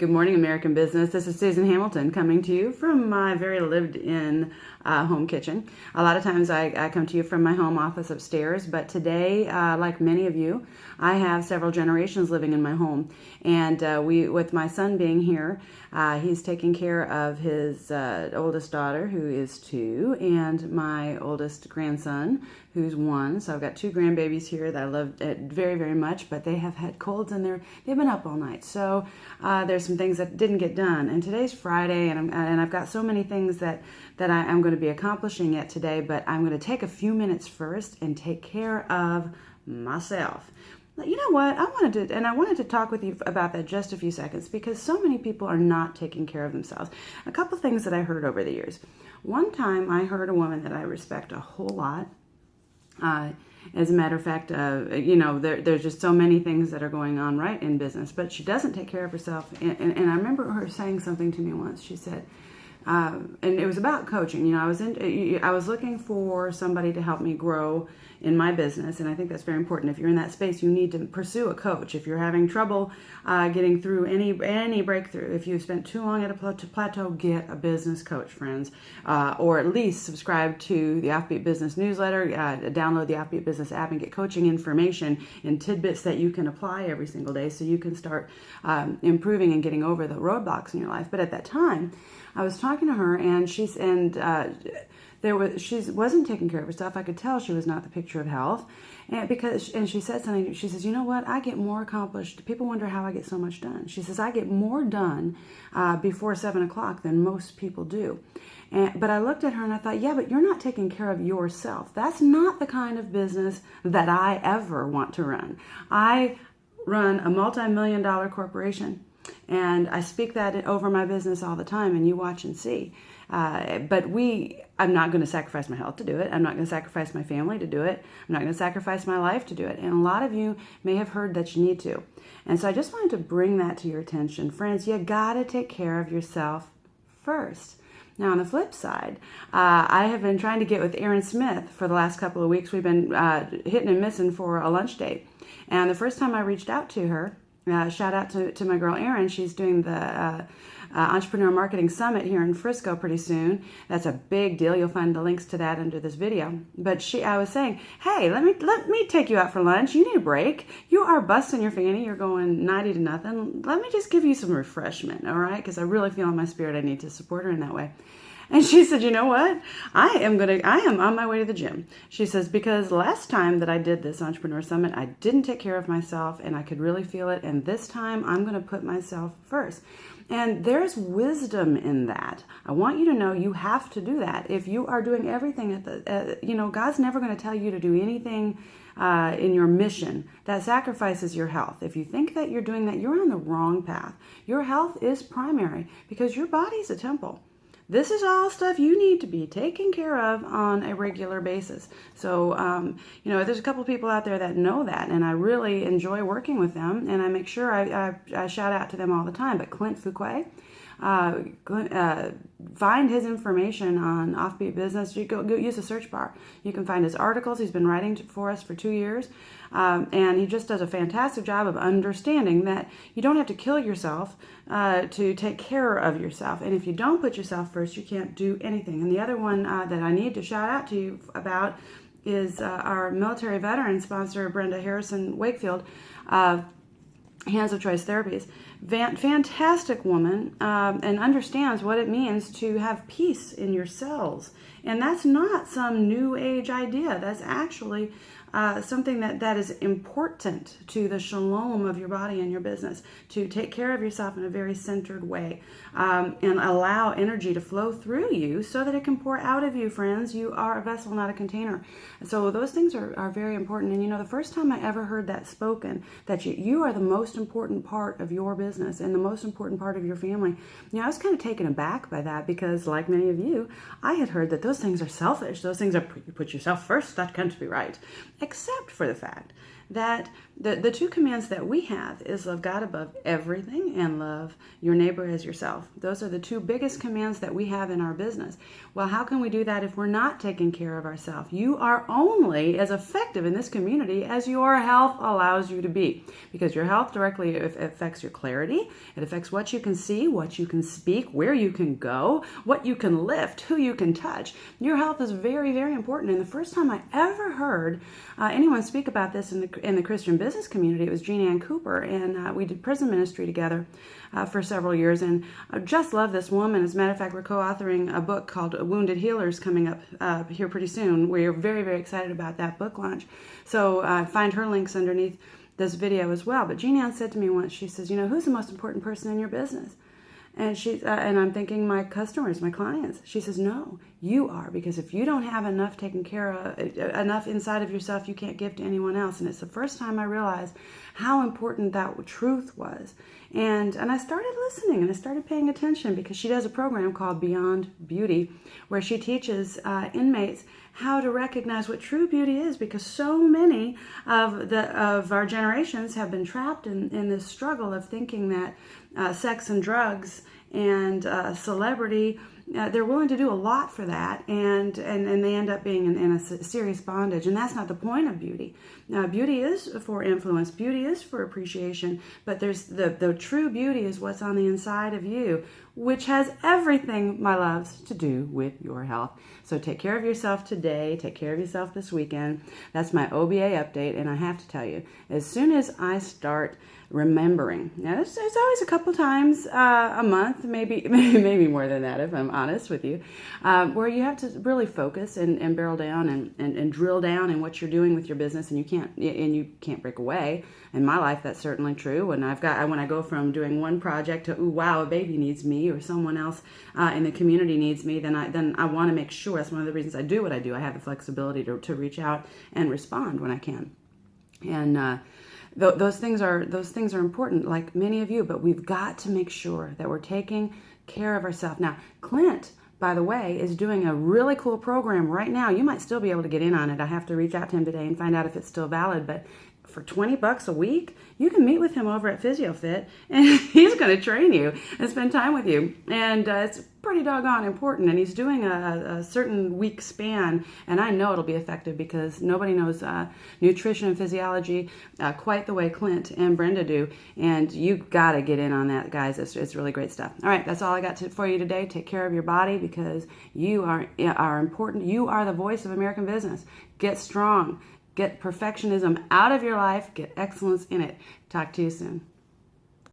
Good morning, American business. This is Susan Hamilton coming to you from my very lived-in home kitchen. A lot of times I come to you from my home office upstairs, but today, like many of you, I have several generations living in my home. And with my son being here, he's taking care of his oldest daughter, who is 2, and my oldest grandson, who's 1. So I've got 2 grandbabies here that I love very, very much, but they have had colds and they've been up all night. So there's some things that didn't get done. And today's Friday, and I've got so many things that I'm going to be accomplishing yet today, but I'm going to take a few minutes first and take care of myself. You know what? I wanted to talk with you about that just a few seconds, because so many people are not taking care of themselves. A couple things that I heard over the years. One time I heard a woman that I respect a whole lot. As a matter of fact, there's just so many things that are going on right in business, but she doesn't take care of herself. And I remember her saying something to me once. She said, and it was about coaching. You know, I was looking for somebody to help me grow in my business, and I think that's very important. If you're in that space, you need to pursue a coach. If you're having trouble getting through any breakthrough, if you've spent too long at a plateau, get a business coach, friends, or at least subscribe to the Offbeat Business newsletter, download the Offbeat Business app, and get coaching information and tidbits that you can apply every single day, so you can start improving and getting over the roadblocks in your life. But at that time, I was talking to her, and she wasn't taking care of herself. I could tell she was not the picture of health, and she said something. She says, "You know what? I get more accomplished. People wonder how I get so much done." She says, "I get more done before 7 o'clock than most people do." But I looked at her and I thought, yeah, but you're not taking care of yourself. That's not the kind of business that I ever want to run. I run a multi-million-dollar corporation. And I speak that over my business all the time, and you watch and see. I'm not going to sacrifice my health to do it. I'm not going to sacrifice my family to do it. I'm not going to sacrifice my life to do it. And a lot of you may have heard that you need to. And so I just wanted to bring that to your attention. Friends, you got to take care of yourself first. Now, on the flip side, I have been trying to get with Erin Smith for the last couple of weeks. We've been hitting and missing for a lunch date. And the first time I reached out to her, shout out to my girl Erin. She's doing the Entrepreneur Marketing Summit here in Frisco pretty soon. That's a big deal. You'll find the links to that under this video. But I was saying, hey, let me take you out for lunch. You need a break. You are busting your fanny. You're going 90 to nothing. Let me just give you some refreshment, all right? Because I really feel in my spirit I need to support her in that way. And she said, you know what? I am on my way to the gym. She says, because last time that I did this Entrepreneur Summit, I didn't take care of myself, and I could really feel it. And this time I'm going to put myself first. And there's wisdom in that. I want you to know you have to do that. If you are doing everything God's never going to tell you to do anything in your mission that sacrifices your health. If you think that you're doing that, you're on the wrong path. Your health is primary because your body's a temple. This is all stuff you need to be taking care of on a regular basis. So, there's a couple people out there that know that, and I really enjoy working with them, and I make sure I shout out to them all the time. But Clint Fuquay, find his information on Offbeat Business. You go use the search bar. You can find his articles. He's been writing for us for 2 years, and he just does a fantastic job of understanding that you don't have to kill yourself to take care of yourself. And if you don't put yourself first, you can't do anything. And the other one that I need to shout out to you about is our military veteran sponsor, Brenda Harrison Wakefield, Hands of Choice Therapies. Fantastic woman, and understands what it means to have peace in your cells. And that's not some new age idea. That's actually something that is important to the shalom of your body and your business, to take care of yourself in a very centered way, and allow energy to flow through you so that it can pour out of you, friends. You are a vessel, not a container. So those things are very important. And the first time I ever heard that spoken, that you are the most important part of your business and the most important part of your family, I was kind of taken aback by that, because like many of you, I had heard that those things are selfish. Those things are, you put yourself first, that can't be right. Except for the fact that the two commands that we have is love God above everything and love your neighbor as yourself. Those are the two biggest commands that we have in our business. Well, how can we do that if we're not taking care of ourselves? You are only as effective in this community as your health allows you to be, because your health directly affects your clarity. It affects what you can see, what you can speak, where you can go, what you can lift, who you can touch. Your health is very, very important. And the first time I ever heard anyone speak about this in the Christian business community, it was Jean Ann Cooper, and we did prison ministry together for several years, and I just love this woman. As a matter of fact, we're co-authoring a book called Wounded Healers coming up here pretty soon. We're very, very excited about that book launch. So find her links underneath this video as well. But Jean Ann said to me once, she says, who's the most important person in your business? And and I'm thinking my customers, my clients. She says, no, you are, because if you don't have enough taken care of, enough inside of yourself, you can't give to anyone else. And it's the first time I realized how important that truth was. And I started listening and I started paying attention, because she does a program called Beyond Beauty, where she teaches inmates how to recognize what true beauty is, because so many of our generations have been trapped in this struggle of thinking that sex and drugs and celebrity, they're willing to do a lot for that, and they end up being in a serious bondage. And that's not the point of beauty. Beauty is for influence. Beauty is for appreciation. But there's the true beauty is what's on the inside of you, which has everything, my loves, to do with your health. So take care of yourself today. Take care of yourself this weekend. That's my OBA update. And I have to tell you, as soon as I start remembering, now it's always a couple times a month, maybe more than that, if I'm honest with you, where you have to really focus and barrel down and drill down in what you're doing with your business, and you can't break away. In my life, that's certainly true. When I go from doing one project to, ooh, wow, a baby needs me, or someone else in the community needs me, then I want to make sure. That's one of the reasons I do what I do. I have the flexibility to reach out and respond when I can. And those things are important, like many of you. But we've got to make sure that we're taking care of ourselves. Now, Clint, by the way, is doing a really cool program right now. You might still be able to get in on it. I have to reach out to him today and find out if it's still valid. But for $20 a week, you can meet with him over at PhysioFit, and he's going to train you and spend time with you. And it's pretty doggone important. And he's doing a certain week span, and I know it'll be effective, because nobody knows nutrition and physiology quite the way Clint and Brenda do. And you got to get in on that, guys. It's really great stuff. All right, that's all I got for you today. Take care of your body, because you are important. You are the voice of American business. Get strong. Get perfectionism out of your life. Get excellence in it. Talk to you soon.